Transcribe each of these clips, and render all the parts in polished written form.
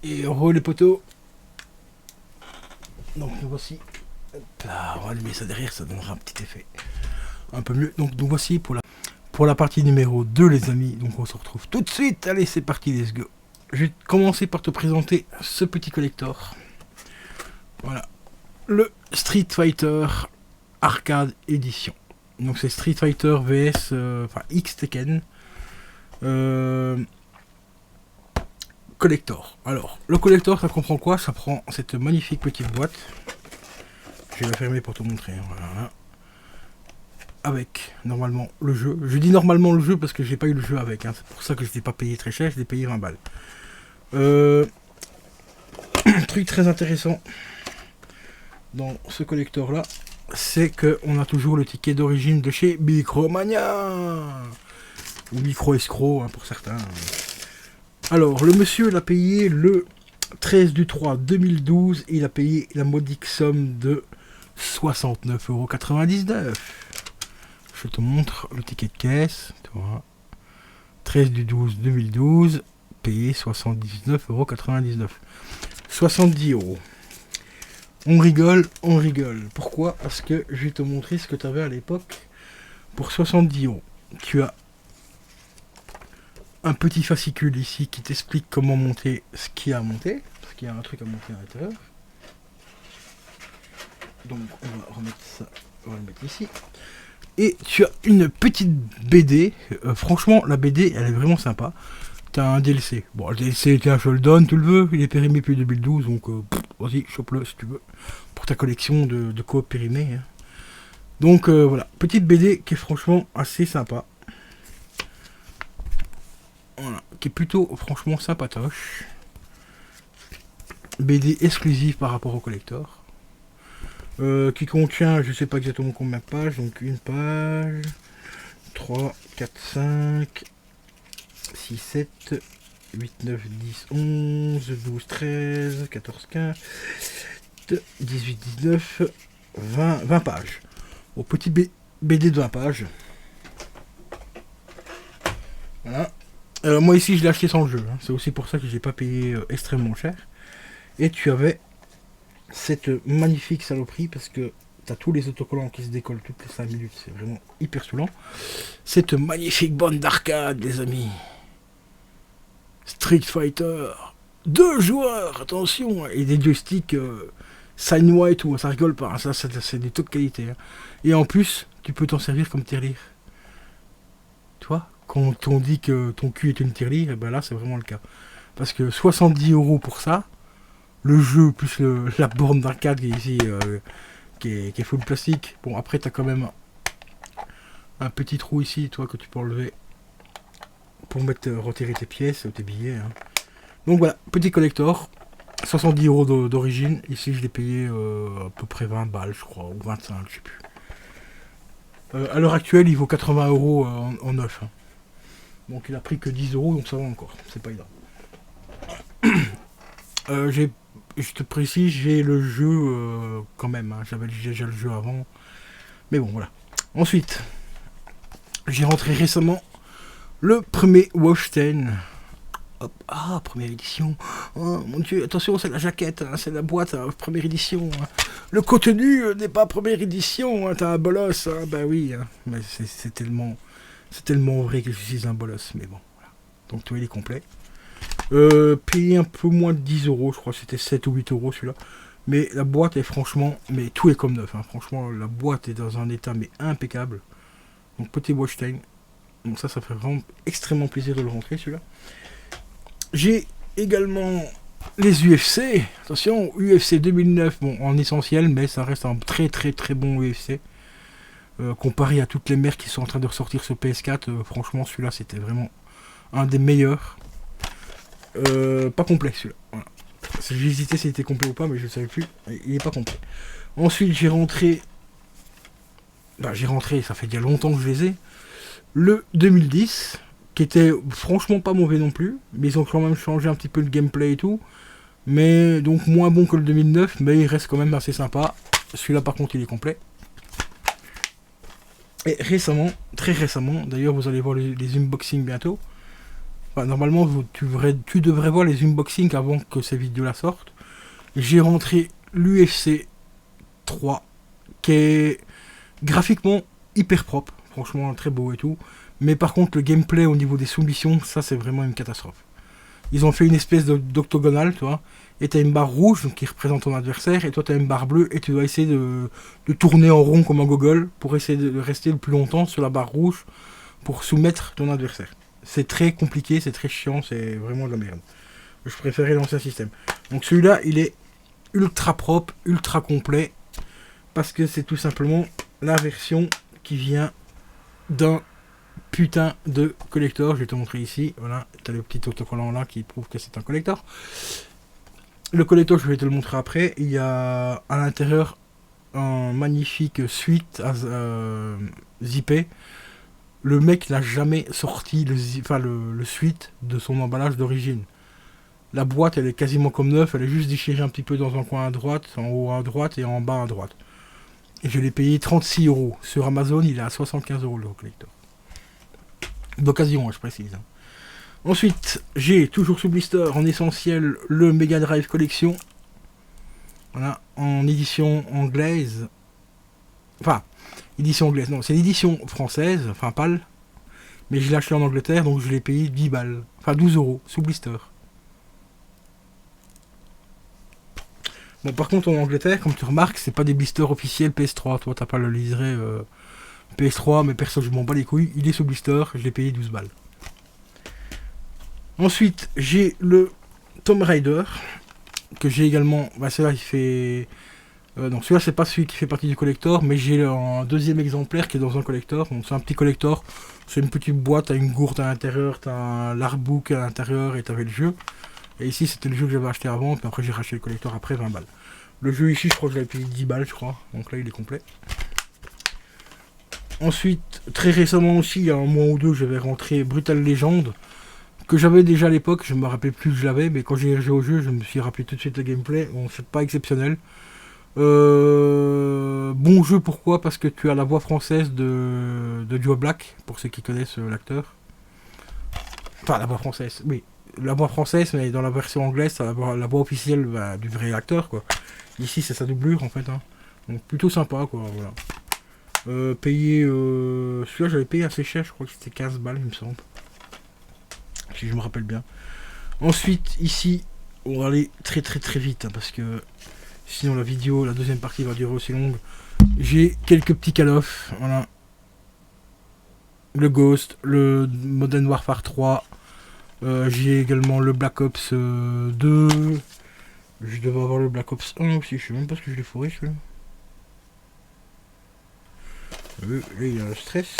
Et on roule les poteaux. Donc nous voici. Hop là, on va allumer ça derrière, ça donnera un petit effet un peu mieux. Donc nous voici pour la partie numéro 2 les amis. Donc on se retrouve tout de suite. Allez, c'est parti, let's go. Je vais commencer par te présenter ce petit collector. Voilà. Le Street Fighter Arcade Edition. Donc c'est Street Fighter vs X Tekken collector. Alors le collector ça comprend quoi? Ça prend cette magnifique petite boîte. Je vais la fermer pour te montrer. Voilà. Avec normalement le jeu. Je dis normalement le jeu parce que j'ai pas eu le jeu avec. Hein. C'est pour ça que je l'ai pas payé très cher. Je l'ai payé 20 balles. Truc très intéressant dans ce collector là, c'est qu'on a toujours le ticket d'origine de chez Micromania ou Micro Escroc hein, pour certains. Alors le monsieur l'a payé le 13 du 3 2012 et il a payé la modique somme de 69,99 €. Je te montre le ticket de caisse, tu vois. 13 du 12 2012, payé 79,99 €. 70 €. On rigole, on rigole. Pourquoi? Parce que je vais te montrer ce que tu avais à l'époque. Pour 70 €, tu as un petit fascicule ici qui t'explique comment monter ce qu'il y a à monter. Parce qu'il y a un truc à monter à l'intérieur. Donc on va remettre ça, on va le mettre ici. Et tu as une petite BD. Franchement, la BD, elle est vraiment sympa. T'as un DLC. Bon, le DLC, tiens, je le donne, tu le veux. Il est périmé depuis 2012, donc vas-y, chope-le si tu veux. Pour ta collection de coop périmés. Hein. Donc voilà, petite BD qui est franchement assez sympa. Voilà, qui est plutôt franchement sympatoche. BD exclusive par rapport au collector. Qui contient, je sais pas exactement combien de pages, donc une page, 3, 4, 5, 6, 7, 8, 9, 10, 11, 12, 13, 14, 15, 18, 19, 20 pages. Au petit BD de 20 pages. Voilà. Moi ici je l'ai acheté sans le jeu, hein. C'est aussi pour ça que j'ai pas payé extrêmement cher. Et tu avais cette magnifique saloperie parce que t'as tous les autocollants qui se décollent toutes les 5 minutes, c'est vraiment hyper saoulant. Cette magnifique bande d'arcade les amis. Street Fighter, 2 joueurs, attention, et des joysticks Sanwa et tout, ça rigole pas, hein, ça c'est des taux de qualité. Hein. Et en plus, tu peux t'en servir comme tirelire. Tu vois, quand on dit que ton cul est une tirelire, et ben là c'est vraiment le cas. Parce que 70 € pour ça, le jeu plus la borne d'arcade qui est ici, qui est full plastique. Bon, après t'as quand même un petit trou ici, toi, que tu peux enlever pour mettre retirer tes pièces, tes billets. Hein. Donc voilà, petit collector, 70 € d'origine. Ici je l'ai payé à peu près 20 balles, je crois, ou 25, je sais plus. À l'heure actuelle, il vaut 80 € en neuf. Hein. Donc il a pris que 10 €, donc ça va encore, c'est pas énorme. Je te précise, j'ai le jeu quand même, hein. J'avais déjà le jeu avant. Mais bon, voilà. Ensuite, j'ai rentré récemment le premier Wolfenstein. Hop, ah, première édition. Oh mon dieu, attention, c'est la jaquette, hein, c'est la boîte, hein, première édition. Hein. Le contenu n'est pas première édition, hein, t'as un bolos, hein, bah oui. Hein. Mais c'est tellement vrai que je suis un bolos, mais bon. Voilà. Donc tout il est complet. Payé un peu moins de 10 €, je crois que c'était 7 ou 8 € celui-là. Mais la boîte est franchement, mais tout est comme neuf. Hein. Franchement, la boîte est dans un état mais impeccable. Donc petit Wolfenstein. Donc ça fait vraiment extrêmement plaisir de le rentrer celui-là. J'ai également les UFC. Attention, UFC 2009, bon en essentiel, mais ça reste un très très très bon UFC. Comparé à toutes les merdes qui sont en train de ressortir sur PS4, franchement celui-là c'était vraiment un des meilleurs. Pas complet celui-là. Voilà. J'ai hésité s'il était complet ou pas, mais je ne savais plus. Il n'est pas complet. Ensuite, j'ai rentré, ça fait déjà longtemps que je les ai. Le 2010, qui était franchement pas mauvais non plus, mais ils ont quand même changé un petit peu le gameplay et tout. Mais donc moins bon que le 2009, mais il reste quand même assez sympa. Celui-là, par contre, il est complet. Et récemment, très récemment, d'ailleurs, vous allez voir les unboxings bientôt. Enfin, normalement, tu devrais voir les unboxings avant que ces vidéos-là sortent. J'ai rentré l'UFC 3, qui est graphiquement hyper propre, franchement très beau et tout. Mais par contre, le gameplay au niveau des soumissions, ça c'est vraiment une catastrophe. Ils ont fait une espèce d'octogonale, tu vois. Et t'as une barre rouge donc, qui représente ton adversaire, et toi t'as une barre bleue, et tu dois essayer de tourner en rond comme un gogol pour essayer de rester le plus longtemps sur la barre rouge pour soumettre ton adversaire. C'est très compliqué, c'est très chiant, c'est vraiment de la merde. Je préférais l'ancien système. Donc celui-là, il est ultra propre, ultra complet, parce que c'est tout simplement la version qui vient d'un putain de collector. Je vais te montrer ici. Voilà, t'as le petit autocollant là qui prouve que c'est un collector. Le collector, je vais te le montrer après. Il y a à l'intérieur un magnifique suite zippé. Le mec n'a jamais sorti le suite de son emballage d'origine. La boîte, elle est quasiment comme neuve. Elle est juste déchirée un petit peu dans un coin à droite, en haut à droite et en bas à droite. Et je l'ai payé 36 €. Sur Amazon, il est à 75 € le collector. D'occasion, je précise. Ensuite, j'ai toujours sous blister en essentiel le Mega Drive Collection. Voilà, en édition anglaise. Enfin, édition anglaise, non, c'est l'édition française, enfin PAL. Mais je l'ai acheté en Angleterre, donc je l'ai payé 10 balles. Enfin 12 € sous blister. Bon, par contre, en Angleterre, comme tu remarques, c'est pas des blisters officiels PS3. Toi, t'as pas le liseré PS3, mais perso, je m'en bats les couilles. Il est sous blister, je l'ai payé 12 balles. Ensuite, j'ai le Tomb Raider, que j'ai également. Bah, celui-là, il fait. Non, celui-là, c'est pas celui qui fait partie du collector, mais j'ai un deuxième exemplaire qui est dans un collector. Donc, c'est un petit collector. C'est une petite boîte, t'as une gourde à l'intérieur, t'as l'artbook à l'intérieur et t'avais le jeu. Et ici, c'était le jeu que j'avais acheté avant, puis après, j'ai racheté le collector après 20 balles. Le jeu ici, je crois que j'avais payé 10 balles, je crois. Donc là, il est complet. Ensuite, très récemment aussi, il y a un mois ou deux, j'avais rentré Brutal Legend, que j'avais déjà à l'époque, je me rappelais plus que je l'avais, mais quand j'ai joué au jeu, je me suis rappelé tout de suite le gameplay. Bon, c'est pas exceptionnel. Bon jeu, pourquoi? Parce que tu as la voix française de Joe Black, pour ceux qui connaissent l'acteur. Enfin, la voix française, oui. La voix française, mais dans la version anglaise, c'est la voix officielle du vrai acteur, quoi. Ici, c'est sa doublure, en fait. Hein. Donc, plutôt sympa, quoi, voilà. Celui-là, j'avais payé assez cher, je crois que c'était 15 balles, il me semble. Si je me rappelle bien. Ensuite, ici, on va aller très très très vite, hein, parce que sinon la deuxième partie va durer aussi longue. J'ai quelques petits call-off, voilà. Le Ghost, le Modern Warfare 3. J'ai également le Black Ops 2. Je devais avoir le Black Ops 1 aussi, je sais même pas ce que je l'ai fourré celui-là. Là, il y a un stress.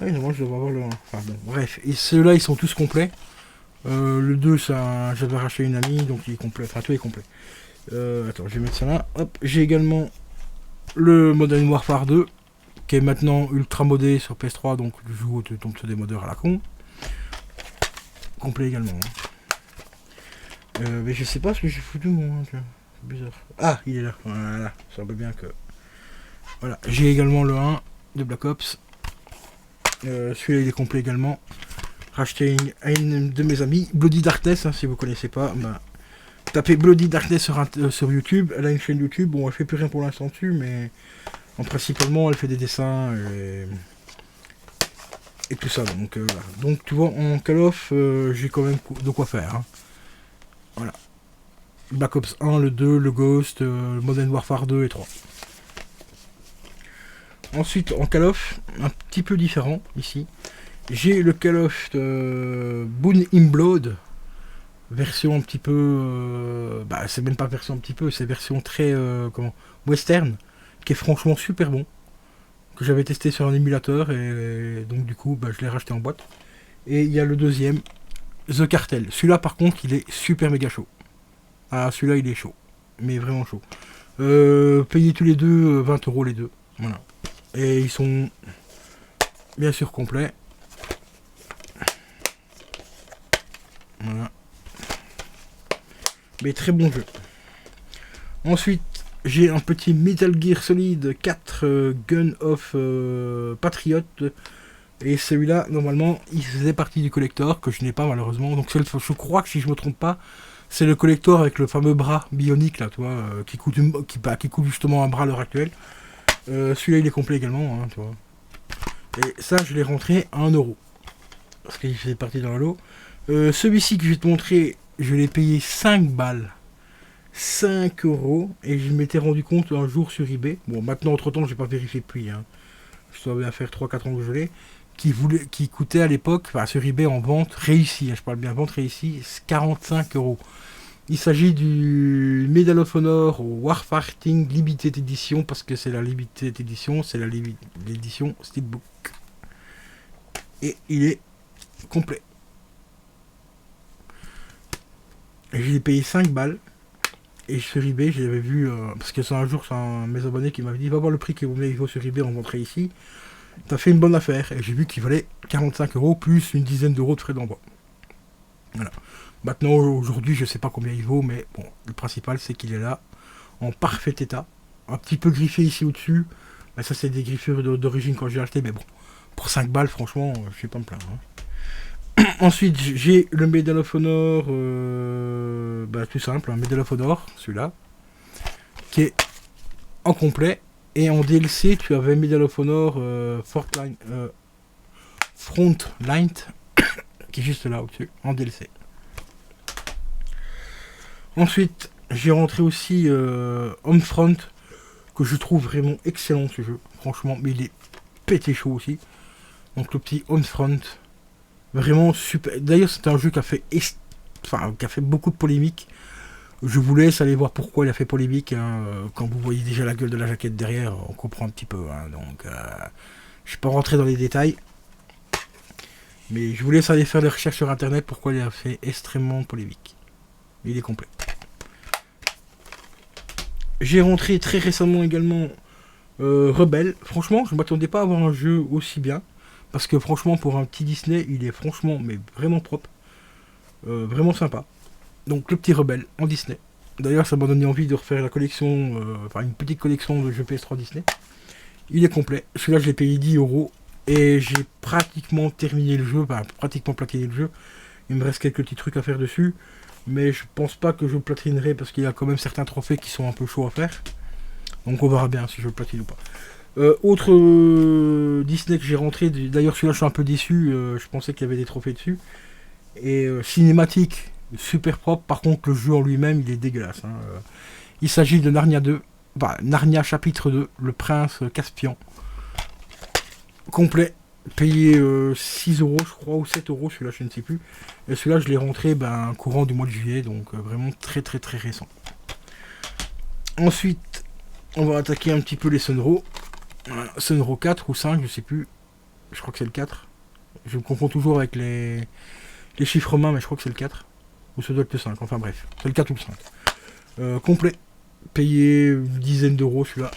Ouais, moi je devrais avoir le 1. Enfin bon, bref. Et ceux-là, ils sont tous complets. Le 2, j'avais racheté une amie, donc il est complet. Enfin, tout est complet. Attends, je vais mettre ça là. Hop, j'ai également le Modern Warfare 2, qui est maintenant ultra modé sur PS3, donc je joue sur des modeurs à la con. Complet également. Hein. Mais je sais pas ce que j'ai foutu, moi. C'est bizarre. Ah, il est là. Voilà, ça veut bien que. Voilà, j'ai également le 1 de Black Ops. Celui-là, il est complet également. Racheté à une de mes amies, Bloody Darkness, hein, si vous connaissez pas. Bah, tapez Bloody Darkness sur YouTube. Elle a une chaîne YouTube. Bon, elle fait plus rien pour l'instant dessus, mais principalement, elle fait des dessins et tout ça. Donc, voilà. Donc, tu vois, en Call of, j'ai quand même de quoi faire. Hein. Voilà. Black Ops 1, le 2, le Ghost, Modern Warfare 2 et 3. Ensuite, en Call of, un petit peu différent ici. J'ai le Call of Boon in Blood, version un petit peu. C'est même pas version un petit peu, c'est version très western, qui est franchement super bon. Que j'avais testé sur un émulateur et donc du coup, je l'ai racheté en boîte. Et il y a le deuxième, The Cartel. Celui-là, par contre, il est super méga chaud. Ah, celui-là, il est chaud, mais vraiment chaud. Payez tous les deux 20 € les deux. Voilà. Et ils sont bien sûr complets. Voilà. Mais très bon jeu. Ensuite, j'ai un petit Metal Gear Solid 4 Gun of Patriot Et celui-là, normalement, il faisait partie du collector, que je n'ai pas malheureusement. Donc je crois que si je me trompe pas, c'est le collector avec le fameux bras bionique, là, tu vois, qui coûte justement un bras à l'heure actuelle. Celui-là, il est complet également, hein, tu vois. Et ça, je l'ai rentré à 1€. Parce qu'il faisait partie dans le lot. Celui-ci que je vais te montrer, je l'ai payé 5 balles. 5€. Et je m'étais rendu compte un jour sur eBay. Bon, maintenant, entre-temps, je n'ai pas vérifié depuis. Hein. Je dois bien faire 3-4 ans que je l'ai. Qui coûtait à l'époque, enfin, sur eBay en vente réussie, hein, je parle bien vente réussie, 45€. Il s'agit du Medal of Honor Warfighting Limited Edition, parce que c'est la Limited Edition, c'est l'édition Steelbook. Et il est complet. Et je l'ai payé 5 balles. Et sur eBay, je l'avais vu, parce que c'est un jour, c'est un de mes abonnés qui m'avait dit, va voir le prix qu'il vaut sur eBay en vente ici. T'as fait une bonne affaire. Et j'ai vu qu'il valait 45€ plus une dizaine d'euros de frais d'envoi. Voilà. Maintenant, aujourd'hui, je sais pas combien il vaut, mais bon, le principal, c'est qu'il est là, en parfait état. Un petit peu griffé ici au-dessus. Mais ça, c'est des griffures d'origine quand j'ai acheté, mais bon, pour 5 balles, franchement, je vais pas me plaindre. Hein. Ensuite, j'ai le Medal of Honor, tout simple, un Medal of Honor, celui-là, qui est en complet. Et en DLC, tu avais Medal of Honor Frontline, qui est juste là au-dessus, en DLC. Ensuite, j'ai rentré aussi Homefront, que je trouve vraiment excellent ce jeu, franchement, mais il est pété chaud aussi. Donc le petit Homefront, vraiment super. D'ailleurs, c'est un jeu qui a fait beaucoup de polémiques. Je vous laisse aller voir pourquoi il a fait polémique. Hein. Quand vous voyez déjà la gueule de la jaquette derrière, on comprend un petit peu. Hein. Donc, je ne vais pas rentrer dans les détails. Mais je vous laisse aller faire des recherches sur internet pourquoi il a fait extrêmement polémique. Il est complet. J'ai rentré très récemment également Rebelle. Franchement, je ne m'attendais pas à avoir un jeu aussi bien. Parce que franchement, pour un petit Disney, il est franchement, mais vraiment propre. Vraiment sympa. Donc le petit Rebelle en Disney. D'ailleurs, ça m'a donné envie de refaire la collection, une petite collection de jeux PS3 Disney. Il est complet. Celui-là, je l'ai payé 10€. Et j'ai pratiquement terminé le jeu, pratiquement platiné le jeu. Il me reste quelques petits trucs à faire dessus. Mais je pense pas que je le platinerai parce qu'il y a quand même certains trophées qui sont un peu chauds à faire. Donc on verra bien si je le platine ou pas. Autre Disney que j'ai rentré, d'ailleurs celui-là je suis un peu déçu, je pensais qu'il y avait des trophées dessus. Et cinématique, super propre, par contre le jeu en lui-même il est dégueulasse. Hein. Il s'agit de Narnia 2, Narnia chapitre 2, le prince Caspian. Complet, payé 6€ je crois, ou 7€, celui-là je ne sais plus. Et celui-là je l'ai rentré courant du mois de juillet, donc vraiment très très très récent. Ensuite, on va attaquer un petit peu les Sunro. Voilà, Sunro 4 ou 5, je sais plus. Je crois que c'est le 4. Je me confonds toujours avec les chiffres romains, mais je crois que c'est le 4. Ou ça doit être le 5, enfin bref. C'est le 4 ou le 5. Complet. Payé une dizaine d'euros celui-là.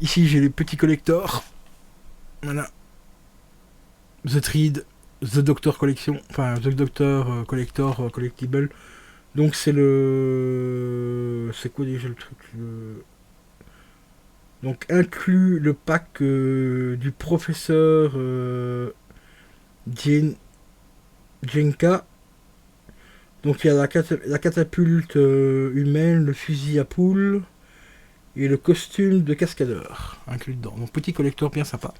Ici j'ai les petits collectors. Voilà. The Thread, The Doctor Collection. Enfin, The Doctor Collector Collectible. Donc c'est le... C'est quoi déjà le truc Donc inclut le pack du professeur Jenka. Donc il y a la catapulte humaine, le fusil à poule et le costume de cascadeur inclus dedans. Donc petit collector bien sympa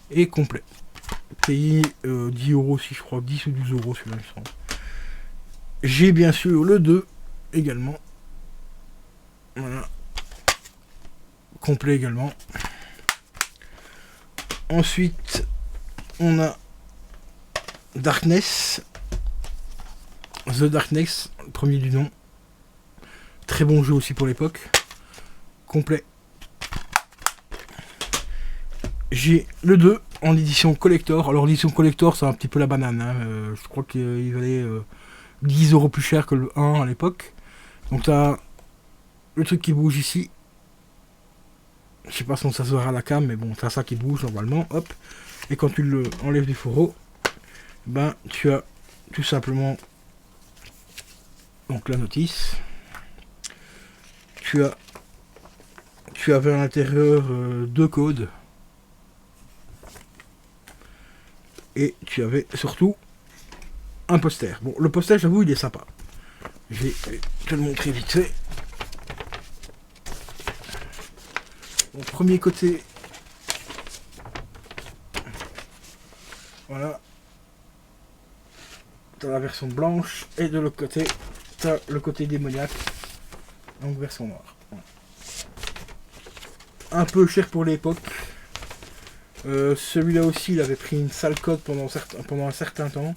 et complet. Payé 10€ si je crois, 10 ou 12€ celui-là je pense. J'ai bien sûr le 2 également. Voilà. Complet également. Ensuite, on a Darkness. The Darkness, le premier du nom. Très bon jeu aussi pour l'époque. Complet. J'ai le 2 en édition collector. Alors l'édition collector c'est un petit peu la banane. Hein. Je crois qu'il valait 10€ plus cher que le 1 à l'époque. Donc t'as le truc qui bouge ici. Je sais pas si ça se verra à la cam, mais bon, t'as ça qui bouge normalement. Hop. Et quand tu le enlèves du fourreau, tu as tout simplement donc la notice. Tu avais à l'intérieur deux codes. Et tu avais surtout un poster. Bon, le poster, j'avoue, il est sympa. Je vais te le montrer vite fait. Bon, premier côté. Voilà. T'as la version blanche. Et de l'autre côté, t'as le côté démoniaque. Donc version noire. Un peu cher pour l'époque. Celui-là aussi, il avait pris une sale cote pendant un certain temps.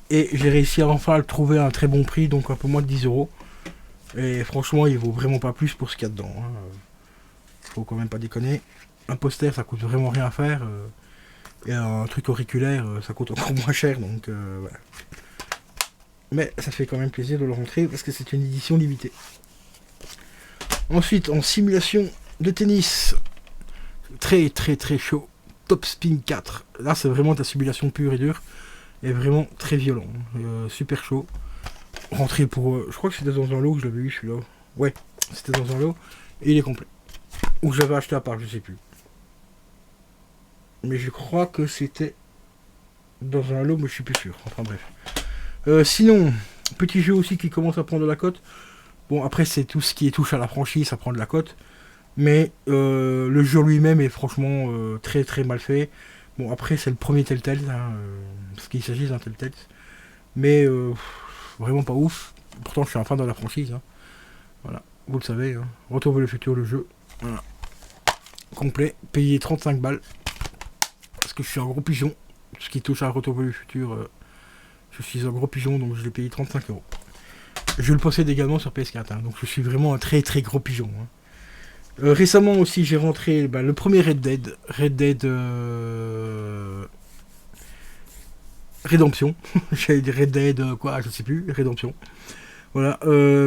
Et j'ai réussi à enfin le trouver à un très bon prix, donc un peu moins de 10 €. Et franchement, il vaut vraiment pas plus pour ce qu'il y a dedans. Hein. Faut quand même pas déconner. Un poster, ça coûte vraiment rien à faire. Et un truc auriculaire, ça coûte encore moins cher, donc voilà. Mais ça fait quand même plaisir de le rentrer parce que c'est une édition limitée. Ensuite, en simulation de tennis, très très très chaud, Top Spin 4. Là, c'est vraiment ta simulation pure et dure. Et vraiment très violent. Super chaud. Rentré pour... je crois que c'était dans un lot que je l'avais eu celui-là. Ouais, c'était dans un lot. Et il est complet. Ou que j'avais acheté à part, je sais plus. Mais je crois que c'était dans un lot, mais je suis plus sûr. Enfin bref. Sinon, petit jeu aussi qui commence à prendre de la cote. Bon, après, c'est tout ce qui touche à la franchise, ça prend de la cote. Mais le jeu lui-même est franchement très très mal fait. Bon, après, c'est le premier Telltale, hein, parce qu'il s'agit d'un Telltale. Mais vraiment pas ouf. Pourtant, je suis un fan de la franchise. Hein. Voilà, vous le savez. Hein. Retour vers le futur, le jeu. Voilà. Complet, payé 35 balles. Parce que je suis un gros pigeon. Ce qui touche à Retour vers le futur, je suis un gros pigeon, donc je l'ai payé 35 €. Je le possède également sur PS4, hein, donc je suis vraiment un très très gros pigeon. Hein. Récemment aussi, j'ai rentré le premier Red Dead. Rédemption. J'allais dire Red Dead, quoi, je sais plus. Rédemption. Voilà.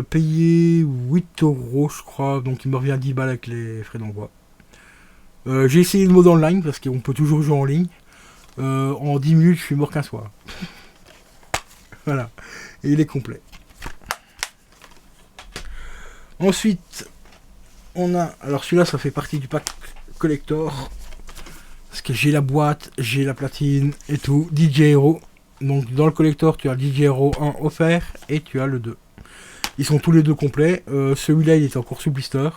Payé 8 €, je crois. Donc il me revient 10 balles avec les frais d'envoi. J'ai essayé le mode online parce qu'on peut toujours jouer en ligne. En 10 minutes, je suis mort qu'un soir. Voilà. Et il est complet. Ensuite, on a... Alors celui-là, ça fait partie du pack collector. Parce que j'ai la boîte, j'ai la platine et tout. DJ Hero. Donc dans le collector, tu as DJ Hero 1 offert et tu as le 2. Ils sont tous les deux complets. Celui-là, il était encore sous blister.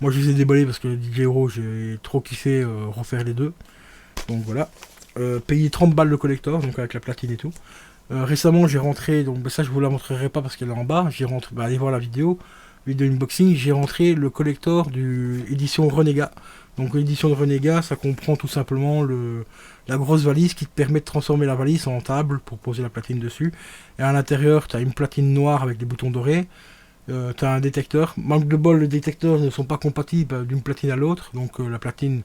Moi, je les ai déballés parce que le DJ Hero, j'ai trop kiffé refaire les deux. Donc voilà. Payé 30 balles le collector, donc avec la platine et tout. Récemment, j'ai rentré, donc ça, je vous la montrerai pas parce qu'elle est en bas. J'ai rentré, allez voir la vidéo unboxing. J'ai rentré le collector du édition Renégat. Donc l'édition de Renégat, ça comprend tout simplement la grosse valise qui te permet de transformer la valise en table pour poser la platine dessus. Et à l'intérieur, tu as une platine noire avec des boutons dorés. Tu as un détecteur. Manque de bol, les détecteurs ne sont pas compatibles d'une platine à l'autre. Donc la platine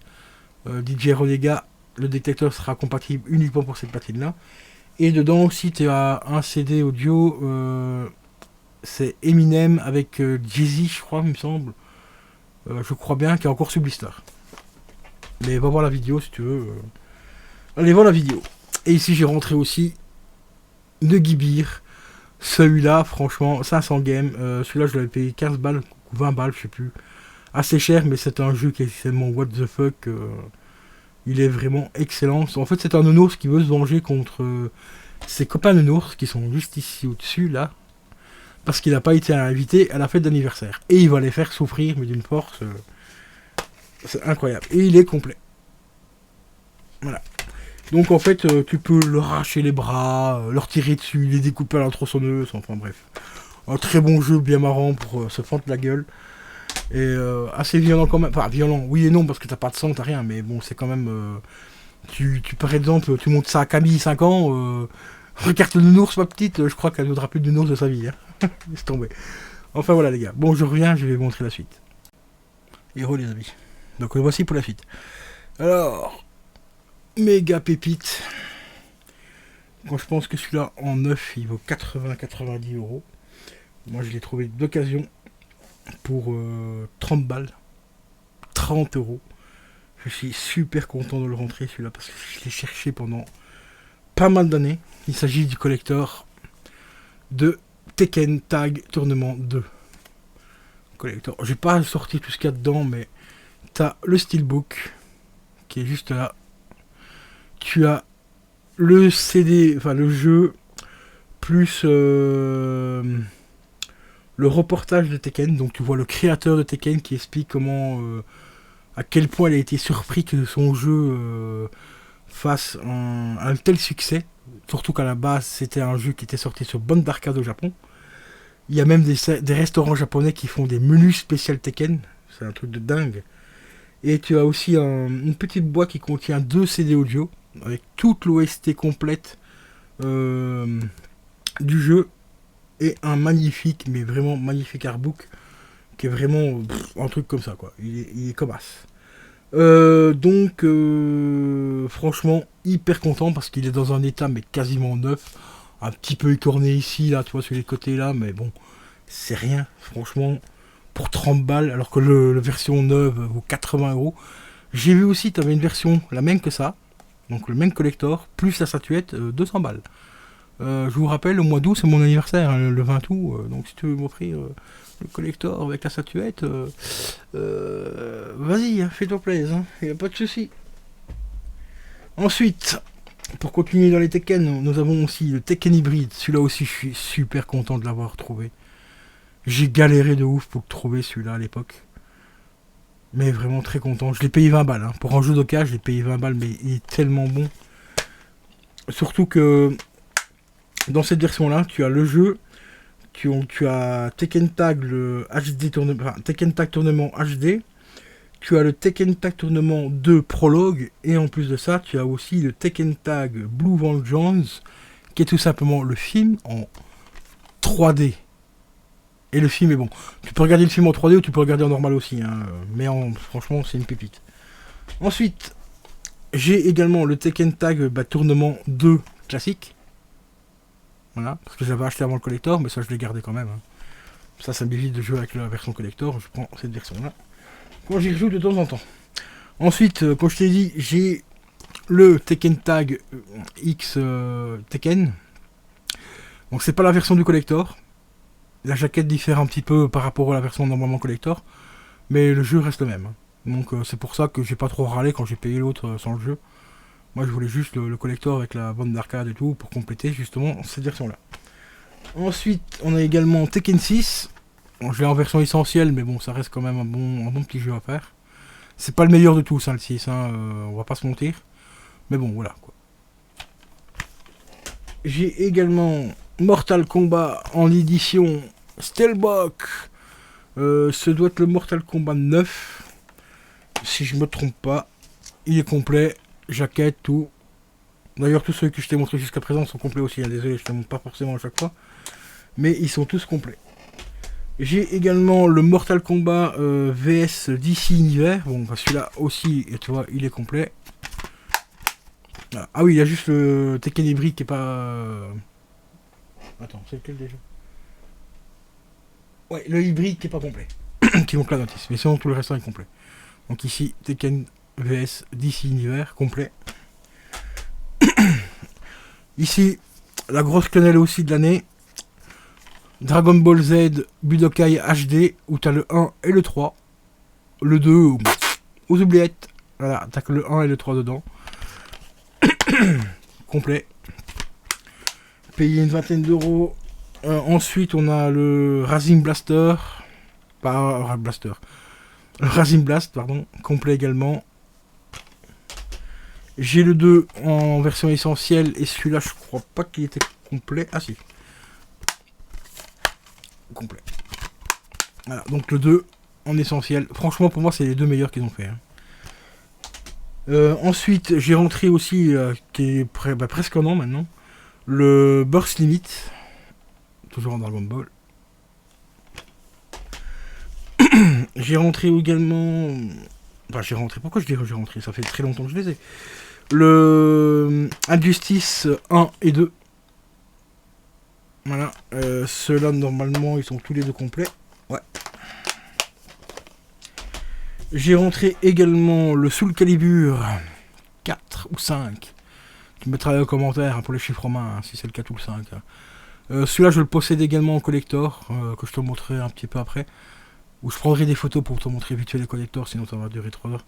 DJ Renégat, le détecteur sera compatible uniquement pour cette platine-là. Et dedans aussi, tu as un CD audio. C'est Eminem avec Jay-Z, je crois, il me semble. Je crois bien, qui est encore sous blister. Mais va voir la vidéo si tu veux. Allez voir la vidéo. Et ici, j'ai rentré aussi de Gibir. Celui-là, franchement, 500 games. Celui-là, je l'avais payé 15 balles ou 20 balles, je sais plus. Assez cher, mais c'est un jeu qui est tellement what the fuck. Il est vraiment excellent. En fait, c'est un nounours qui veut se venger contre ses copains nounours qui sont juste ici au-dessus, là. Parce qu'il n'a pas été invité à la fête d'anniversaire. Et il va les faire souffrir, mais d'une force. C'est incroyable. Et il est complet. Voilà. Donc en fait, tu peux leur arracher les bras, leur tirer dessus, les découper à la tronçonneuse, enfin bref. Un très bon jeu, bien marrant pour se fendre la gueule. Et assez violent quand même. Enfin, violent, oui et non, parce que t'as pas de sang, t'as rien, mais bon, c'est quand même... tu par exemple, tu montes ça à Camille, 5 ans, regarde le nounours, ma petite, je crois qu'elle ne voudra plus de nounours de sa vie. Hein. Laisse tomber. Enfin voilà les gars. Bon, je reviens, je vais vous montrer la suite. Héros les amis. Donc voici pour la suite. Alors, méga pépite. Quand je pense que celui-là en neuf, il vaut 80-90 €. Moi je l'ai trouvé d'occasion pour 30 balles. 30 €. Je suis super content de le rentrer celui-là parce que je l'ai cherché pendant pas mal d'années. Il s'agit du collector de Tekken Tag Tournament 2. Collector. Je vais pas sortir tout ce qu'il y a dedans, mais t'as le steelbook qui est juste là. tu as le CD, enfin le jeu, plus le reportage de Tekken. Donc tu vois le créateur de Tekken qui explique comment, à quel point il a été surpris que son jeu fasse un tel succès. Surtout qu'à la base c'était un jeu qui était sorti sur bande d'arcade au Japon. Il y a même des restaurants japonais qui font des menus spécial Tekken. C'est un truc de dingue. Et tu as aussi une petite boîte qui contient 2 CD audio avec toute l'OST complète du jeu et un magnifique, mais vraiment magnifique artbook qui est vraiment un truc comme ça quoi. Il est comme as. Donc franchement hyper content parce qu'il est dans un état mais quasiment neuf, un petit peu écorné ici là, tu vois, sur les côtés là, mais bon c'est rien franchement pour 30 balles alors que la version neuve vaut 80€. J'ai vu aussi tu avais une version la même que ça, donc le même collector plus la statuette 200 balles. Je vous rappelle, le mois d'août c'est mon anniversaire, hein, le 20 août, donc si tu veux m'offrir le collector avec la statuette, vas-y, hein, fais-toi plaisir, il n'y a pas de souci. Ensuite, pour continuer dans les Tekken, nous avons aussi le Tekken hybride. Celui-là aussi, je suis super content de l'avoir trouvé. J'ai galéré de ouf pour le trouver celui-là à l'époque. Mais vraiment très content. Je l'ai payé 20 balles. Hein. Pour un jeu d'occasion, je l'ai payé 20 balles, mais il est tellement bon. Surtout que dans cette version-là, tu as le jeu. Tu as Tekken Tag, le HD Tekken Tag Tournament HD. Tu as le Tekken Tag Tournament 2 Prologue. Et en plus de ça, tu as aussi le Tekken Tag Blue Vengeance, qui est tout simplement le film en 3D. Et le film est bon. Tu peux regarder le film en 3D ou tu peux regarder en normal aussi. Hein. Mais franchement, c'est une pépite. Ensuite, j'ai également le Tekken Tag Tournament 2 classique. Voilà, parce que j'avais acheté avant le collector, mais ça je l'ai gardé quand même. Hein. Ça m'évite de jouer avec la version collector, je prends cette version-là. Quand j'y joue de temps en temps. Ensuite, comme je t'ai dit, j'ai le Tekken Tag X Tekken. Donc c'est pas la version du collector. La jaquette diffère un petit peu par rapport à la version normalement collector. Mais le jeu reste le même. Hein. Donc c'est pour ça que j'ai pas trop râlé quand j'ai payé l'autre sans le jeu. Moi je voulais juste le collector avec la bande d'arcade et tout pour compléter justement cette version là. Ensuite on a également Tekken 6. Bon, je l'ai en version essentielle mais bon ça reste quand même un bon petit jeu à faire. C'est pas le meilleur de tous hein, le 6, hein, on va pas se mentir. Mais bon voilà quoi. J'ai également Mortal Kombat en édition Steelbook. Ce doit être le Mortal Kombat 9. Si je me trompe pas. Il est complet. Jaquette, tout. D'ailleurs, tous ceux que je t'ai montré jusqu'à présent sont complets aussi. Hein. Désolé, je ne te montre pas forcément à chaque fois. Mais ils sont tous complets. J'ai également le Mortal Kombat VS DC Univers. Bon, bah, celui-là aussi, tu vois, il est complet. Ah oui, il y a juste le Tekken hybride qui est pas... Attends, c'est lequel déjà? Ouais, le hybride qui est pas complet. Qui manque la notice. Mais sinon, tout le reste est complet. Donc ici, Tekken VS DC Univers complet. Ici, la grosse quenelle aussi de l'année. Dragon Ball Z Budokai HD, où tu as le 1 et le 3. Le 2, aux oubliettes. Voilà, t'as que le 1 et le 3 dedans. Complet. Payé une vingtaine d'euros. Ensuite, on a le Rising Blaster. Pas Blaster. Le Rising Blast, pardon. Complet également. J'ai le 2 en version essentielle. Et celui-là, je crois pas qu'il était complet. Ah si. Complet. Voilà, donc le 2 en essentiel. Franchement, pour moi, c'est les deux meilleurs qu'ils ont fait. Hein. Ensuite, j'ai rentré aussi, qui est presque un an maintenant, le Burst Limit. Toujours en Dragon Ball. J'ai rentré également... Enfin, j'ai rentré. Pourquoi je dirais j'ai rentré? Ça fait très longtemps que je les ai. Le Injustice 1 et 2. Voilà. Ceux-là, normalement, ils sont tous les deux complets. Ouais. J'ai rentré également le Soul Calibur 4 ou 5. Tu mettras dans les commentaires hein, pour les chiffres romains, hein, si c'est le 4 ou le 5. Hein. Celui-là, je le possède également en collector, que je te montrerai un petit peu après. Où je prendrai des photos pour te montrer vite fait les collectors, sinon ça va durer 3 heures.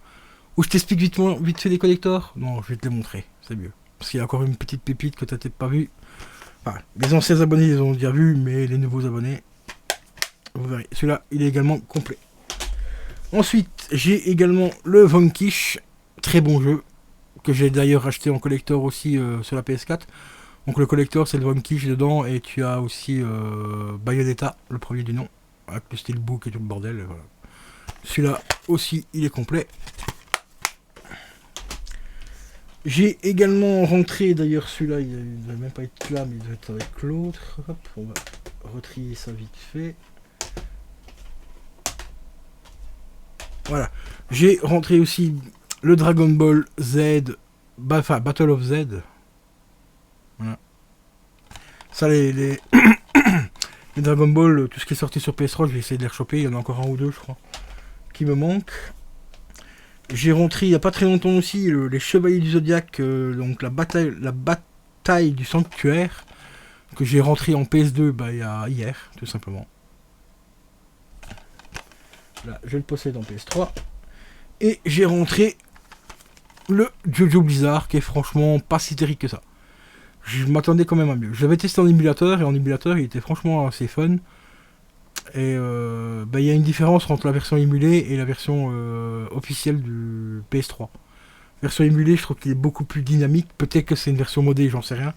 Ou je t'explique vite fait les collectors? Non, je vais te les montrer, c'est mieux. Parce qu'il y a encore une petite pépite que t'as peut-être pas vue. Enfin, les anciens abonnés les ont déjà vus, mais les nouveaux abonnés, vous verrez. Celui-là, il est également complet. Ensuite, j'ai également le Vanquish, très bon jeu, que j'ai d'ailleurs acheté en collector aussi sur la PS4. Donc le collector, c'est le Vanquish dedans, et tu as aussi Bayonetta, le premier du nom, avec le steelbook et tout le bordel. Voilà. Celui-là aussi, il est complet. J'ai également rentré, d'ailleurs celui-là, il ne doit même pas être là, mais il doit être avec l'autre. Hop, on va retrier ça vite fait. Voilà. J'ai rentré aussi le Dragon Ball Z, enfin Battle of Z. Voilà. Ça, les Dragon Ball, tout ce qui est sorti sur PS3, je vais essayer de les rechoper. Il y en a encore un ou deux, je crois, qui me manquent. J'ai rentré il n'y a pas très longtemps aussi les Chevaliers du Zodiaque, donc la bataille du Sanctuaire, que j'ai rentré en PS2 hier, tout simplement. Là, je le possède en PS3. Et j'ai rentré le Jojo Blizzard, qui est franchement pas si terrible que ça. Je m'attendais quand même à mieux. Je l'avais testé en émulateur, et en émulateur, il était franchement assez fun. Et il y a une différence entre la version émulée et la version officielle du PS3. Version émulée, je trouve qu'il est beaucoup plus dynamique. Peut-être que c'est une version modée, j'en sais rien.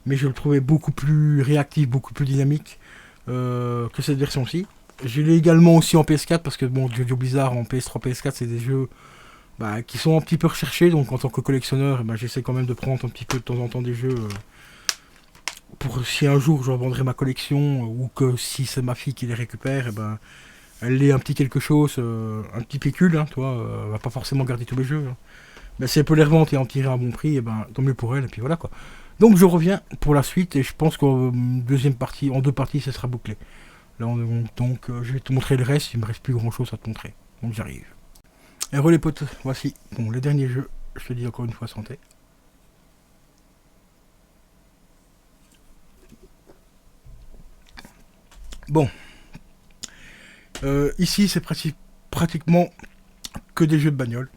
Mais je le trouvais beaucoup plus réactif, beaucoup plus dynamique que cette version-ci. Je l'ai également aussi en PS4 parce que bon, Jojo Blizzard en PS3, PS4, c'est des jeux qui sont un petit peu recherchés. Donc en tant que collectionneur, j'essaie quand même de prendre un petit peu de temps en temps des jeux pour si un jour je revendrai ma collection ou que si c'est ma fille qui les récupère, elle ait un petit quelque chose, un petit pécule, hein, toi, elle va pas forcément garder tous les jeux. Hein. Mais si elle peut les revendre et en tirer un bon prix, tant mieux pour elle, et puis voilà quoi. Donc je reviens pour la suite et je pense qu'en deuxième partie, en deux parties, ça sera bouclé. Là, je vais te montrer le reste, il me reste plus grand chose à te montrer. Donc j'arrive. Et re les potes, voici les derniers jeux. Je te dis encore une fois santé. Bon. Ici, c'est pratiquement que des jeux de bagnole.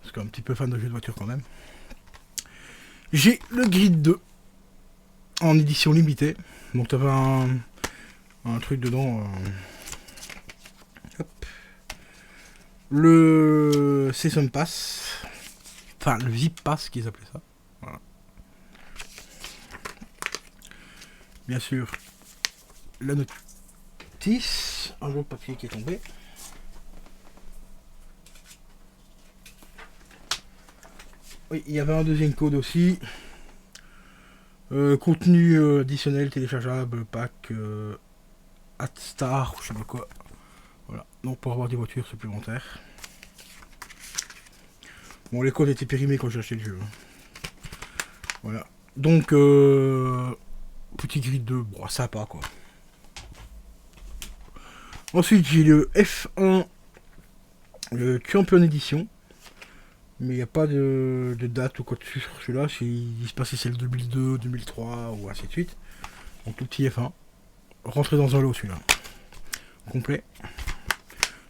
Parce que un petit peu fan de jeux de voiture quand même. J'ai le Grid 2 en édition limitée. Donc tu avais un truc dedans. Hop. Le Season Pass. Enfin, le VIP Pass qu'ils appelaient ça. Voilà. Bien sûr, la notice. Un autre papier qui est tombé. Oui, il y avait un deuxième code aussi. Contenu additionnel téléchargeable, pack Star, je sais pas quoi. Voilà, donc pour avoir des voitures supplémentaires. Bon, les codes étaient périmés quand j'ai acheté le jeu. Hein. Voilà. Donc, petit grid 2, bon, sympa quoi. Ensuite, j'ai le F1, le Champion Edition. Mais il n'y a pas de date ou quoi dessus sur celui-là. Il se passait celle 2002, 2003 ou ainsi de suite. Donc le petit F1. Rentré dans un lot celui-là. Complet.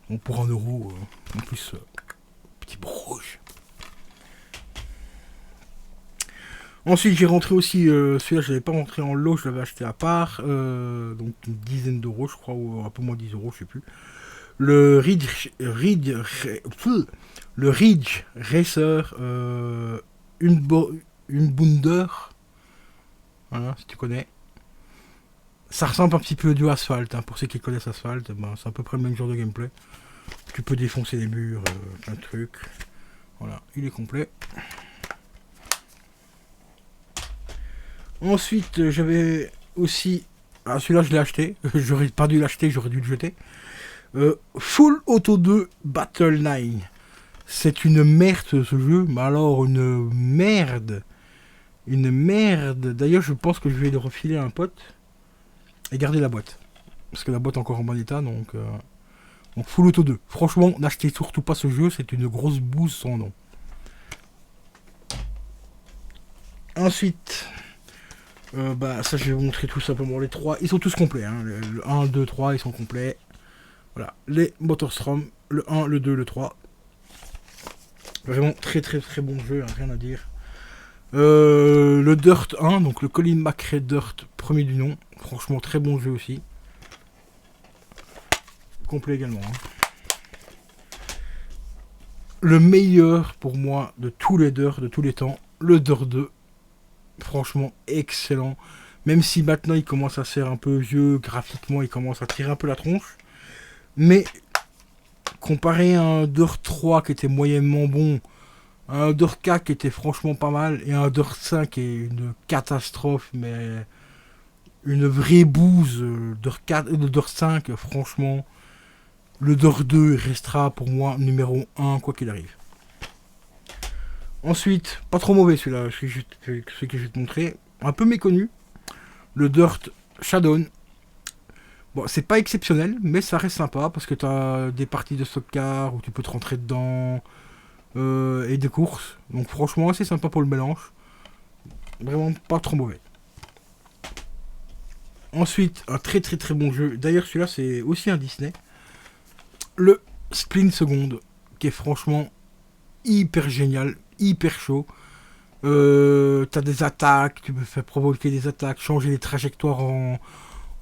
Donc pour 1€. En plus, petit rouge. Ensuite j'ai rentré aussi, celui-là je l'avais pas rentré en lot, je l'avais acheté à part. Donc une dizaine d'euros je crois, ou un peu moins 10€, je sais plus. Le Ridge Racer, une Bounder, voilà, si tu connais. Ça ressemble un petit peu du Asphalt, hein, pour ceux qui connaissent Asphalt, c'est à peu près le même genre de gameplay. Tu peux défoncer les murs, plein de trucs. Voilà, il est complet. Ensuite, j'avais aussi... Ah, celui-là, je l'ai acheté. J'aurais pas dû l'acheter, j'aurais dû le jeter. Full Auto 2 Battle 9. C'est une merde ce jeu, mais alors une merde. Une merde. D'ailleurs, je pense que je vais le refiler à un pote et garder la boîte. Parce que la boîte est encore en bon état, donc Full Auto 2. Franchement, n'achetez surtout pas ce jeu, c'est une grosse bouse sans nom. Ensuite, ça je vais vous montrer tout simplement les trois. Ils sont tous complets, hein. Le 1, 2, 3, ils sont complets. Voilà, les Motorstrom, le 1, le 2, le 3. Vraiment très très très bon jeu, hein, rien à dire. Le Dirt 1, donc le Colin McRae Dirt, premier du nom. Franchement, très bon jeu aussi. Complet également. Hein. Le meilleur pour moi de tous les Dirt de tous les temps, le Dirt 2. Franchement, excellent. Même si maintenant il commence à se faire un peu vieux, graphiquement il commence à tirer un peu la tronche. Mais comparé à un Dirt 3 qui était moyennement bon, à un Dirt 4 qui était franchement pas mal, et un Dirt 5 qui est une catastrophe, mais une vraie bouse, Dirt 4 et le Dirt 5, franchement, le Dirt 2 restera pour moi numéro 1 quoi qu'il arrive. Ensuite, pas trop mauvais celui-là, celui que je vais te montrer, un peu méconnu, le Dirt Shadow. Bon, c'est pas exceptionnel, mais ça reste sympa parce que t'as des parties de stock car où tu peux te rentrer dedans et des courses. Donc franchement, c'est sympa pour le mélange. Vraiment pas trop mauvais. Ensuite, un très très très bon jeu. D'ailleurs, celui-là, c'est aussi un Disney. Le Splint Second, qui est franchement hyper génial, hyper chaud. T'as des attaques, tu peux faire provoquer des attaques, changer les trajectoires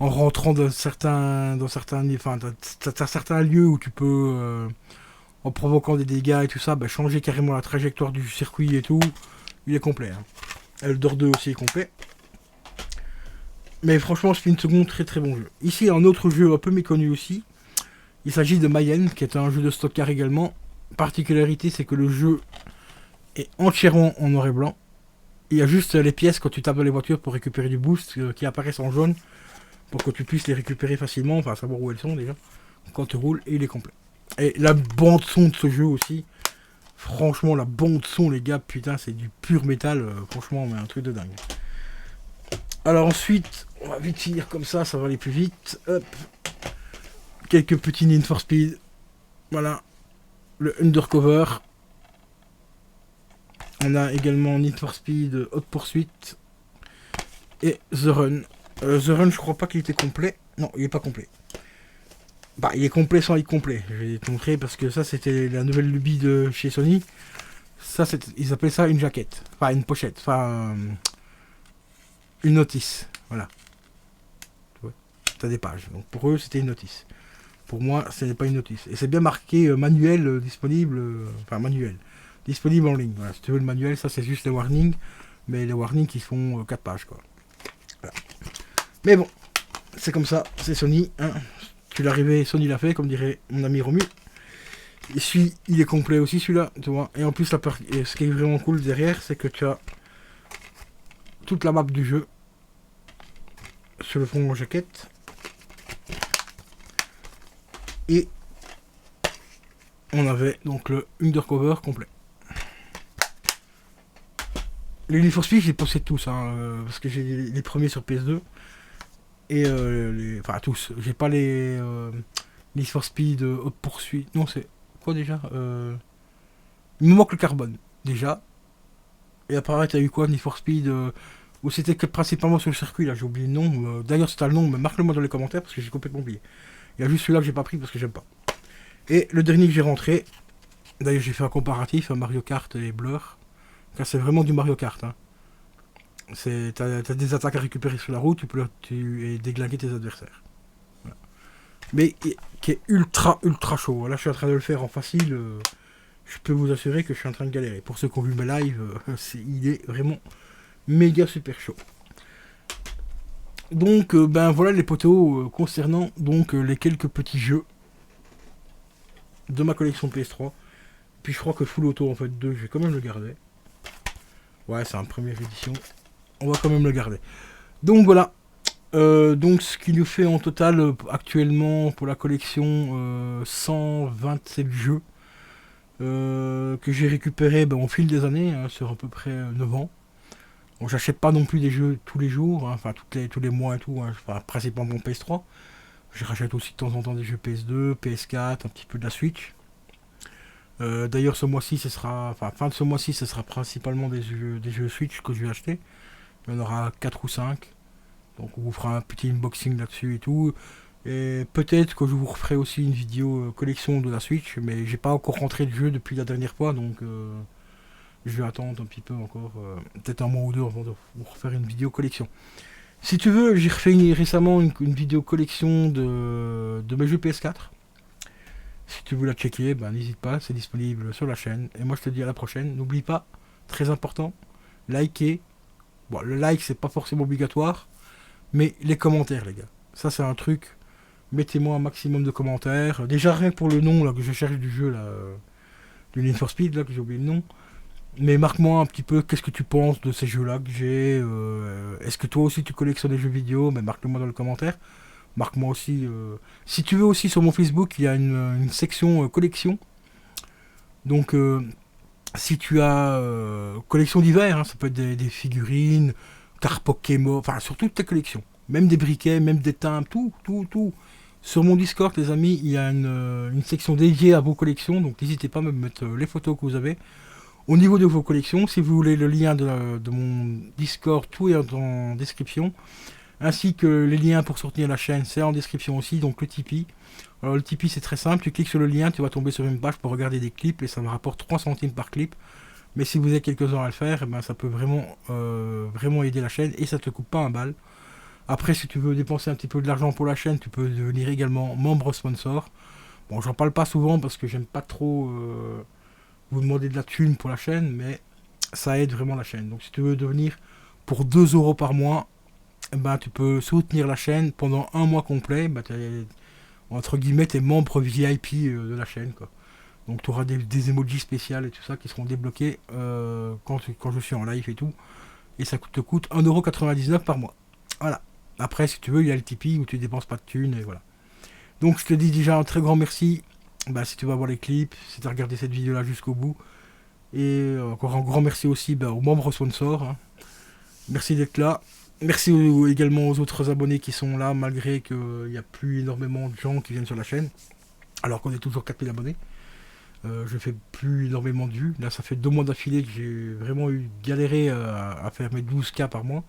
en rentrant dans certains enfin, t'as certains lieux où tu peux, en provoquant des dégâts et tout ça, bah, changer carrément la trajectoire du circuit et tout. Il est complet. Hein. Eldor 2 aussi est complet. Mais franchement, c'est une seconde très très bon jeu. Ici, un autre jeu un peu méconnu aussi. Il s'agit de Mayenne, qui est un jeu de stock car également. Particularité, c'est que le jeu est entièrement en noir et blanc. Il y a juste les pièces quand tu tapes dans les voitures pour récupérer du boost qui apparaissent en jaune. Pour que tu puisses les récupérer facilement, enfin savoir où elles sont déjà. Quand tu roules, et il est complet. Et la bande son de ce jeu aussi. Franchement, la bande son, les gars, putain, c'est du pur métal. Franchement, mais un truc de dingue. Alors ensuite, on va vite finir comme ça va aller plus vite. Hop. Quelques petits Need for Speed. Voilà. Le Undercover. On a également Need for Speed Hot Pursuit. Et The Run. The Run, je crois pas qu'il était complet. Non, il est pas complet. Bah, il est complet sans être complet. Je vais te montrer parce que ça, c'était la nouvelle lubie de chez Sony. Ça, ils appellent ça une jaquette. Enfin, une pochette. Enfin, une notice. Voilà. Tu vois, t'as des pages. Donc pour eux, c'était une notice. Pour moi, ce n'est pas une notice. Et c'est bien marqué manuel disponible. Enfin, manuel. Disponible en ligne. Voilà. Si tu veux le manuel, ça, c'est juste les warnings. Mais les warnings qui font 4 pages, quoi. Voilà. Mais bon, c'est comme ça. C'est Sony. Hein. Tu l'as rêvé, Sony l'a fait, comme dirait mon ami Romu. Et il est complet aussi celui-là, tu vois. Et en plus, et ce qui est vraiment cool derrière, c'est que tu as toute la map du jeu sur le fond en jaquette. Et on avait donc le Undercover complet. Les Need for Speed, je les possède tous, hein, parce que j'ai les premiers sur PS2. Et enfin tous. J'ai pas les Need for Speed poursuite. Non, c'est quoi déjà il me manque le carbone déjà. Et après, t'as eu quoi Need for Speed où c'était que principalement sur le circuit, là, j'ai oublié le nom. D'ailleurs, si t'as le nom, mais marque-le moi dans les commentaires parce que j'ai complètement oublié. Il y a juste celui-là que j'ai pas pris parce que j'aime pas. Et le dernier que j'ai rentré, d'ailleurs, j'ai fait un comparatif à Mario Kart et Blur. Car c'est vraiment du Mario Kart. Hein. T'as des attaques à récupérer sur la route, tu peux et déglinguer tes adversaires. Voilà. Mais qui est ultra chaud. Là, je suis en train de le faire en facile. Je peux vous assurer que je suis en train de galérer. Pour ceux qui ont vu mes lives, il est vraiment méga super chaud. Donc, ben voilà les poteaux concernant donc les quelques petits jeux de ma collection PS3. Puis je crois que Full Auto en fait 2, je vais quand même le garder. Ouais, c'est en première édition. On va quand même le garder. Donc voilà. Donc ce qui nous fait en total actuellement pour la collection 127 jeux que j'ai récupéré au fil des années, hein, sur à peu près 9 ans. Bon, j'achète pas non plus des jeux tous les jours, hein, enfin tous les mois et tout, hein, enfin, principalement PS3. Je rachète aussi de temps en temps des jeux PS2, PS4, un petit peu de la Switch. D'ailleurs ce mois-ci ce sera, enfin fin de ce mois-ci ce sera principalement des jeux Switch que je vais acheter. Il y en aura 4 ou 5. Donc on vous fera un petit unboxing là-dessus et tout. Et peut-être que je vous referai aussi une vidéo collection de la Switch, mais j'ai pas encore rentré le jeu depuis la dernière fois, donc je vais attendre un petit peu encore, peut-être un mois ou deux avant de vous refaire une vidéo collection. Si tu veux, j'ai refait récemment une vidéo collection de mes jeux PS4. Si tu veux la checker, ben, n'hésite pas, c'est disponible sur la chaîne. Et moi je te dis à la prochaine. N'oublie pas, très important, liker. Bon, le like c'est pas forcément obligatoire, mais les commentaires les gars. Ça c'est un truc. Mettez-moi un maximum de commentaires. Déjà rien que pour le nom là que je cherche du jeu là, du Need for Speed là que j'ai oublié le nom. Mais marque-moi un petit peu qu'est-ce que tu penses de ces jeux-là que j'ai. Est-ce que toi aussi tu collectionnes des jeux vidéo? Mais marque-le-moi dans le commentaire. Marque-moi aussi. Si tu veux aussi sur mon Facebook, il y a une section collection. Donc si tu as collection d'hiver, hein, ça peut être des figurines, cartes Pokémon, enfin sur toutes tes collections. Même des briquets, même des timbres, tout, tout, tout. Sur mon Discord, les amis, il y a une section dédiée à vos collections. Donc n'hésitez pas à me mettre les photos que vous avez. Au niveau de vos collections, si vous voulez le lien de mon Discord, tout est en description. Ainsi que les liens pour soutenir la chaîne, c'est en description aussi, donc le Tipeee. Alors le Tipeee c'est très simple, tu cliques sur le lien, tu vas tomber sur une page pour regarder des clips et ça me rapporte 3 centimes par clip. Mais si vous avez quelques heures à le faire, eh ben, ça peut vraiment aider la chaîne et ça te coûte pas un bal. Après si tu veux dépenser un petit peu de l'argent pour la chaîne, tu peux devenir également membre sponsor. Bon j'en parle pas souvent parce que j'aime pas trop vous demander de la thune pour la chaîne, mais ça aide vraiment la chaîne. Donc si tu veux devenir pour 2 € par mois, bah, tu peux soutenir la chaîne pendant un mois complet. Bah, entre guillemets, t'es membre VIP de la chaîne. Quoi. Donc tu auras des emojis spéciales et tout ça qui seront débloqués quand je suis en live et tout. Et ça te coûte 1,99€ par mois. Voilà. Après, si tu veux, il y a le Tipeee où tu dépenses pas de thunes et voilà. Donc je te dis déjà un très grand merci. Bah, si tu vas voir les clips, si tu as regardé cette vidéo là jusqu'au bout. Et encore un grand merci aussi aux membres sponsors. Hein. Merci d'être là. Merci également aux autres abonnés qui sont là, malgré qu'il n'y a plus énormément de gens qui viennent sur la chaîne. Alors qu'on est toujours 4000 abonnés. Je fais plus énormément de vues. Là, ça fait 2 mois d'affilée que j'ai vraiment eu galéré à faire mes 12K par mois.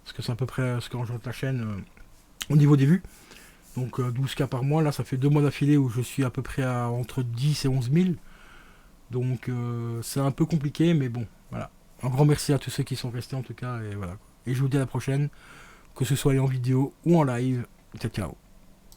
Parce que c'est à peu près ce que rejoint la chaîne au niveau des vues. Donc 12K par mois. Là, ça fait 2 mois d'affilée où je suis à peu près à entre 10 et 11 000. Donc c'est un peu compliqué, mais bon, voilà. Un grand merci à tous ceux qui sont restés en tout cas. Et voilà. Et je vous dis à la prochaine, que ce soit en vidéo ou en live. Ciao, ciao.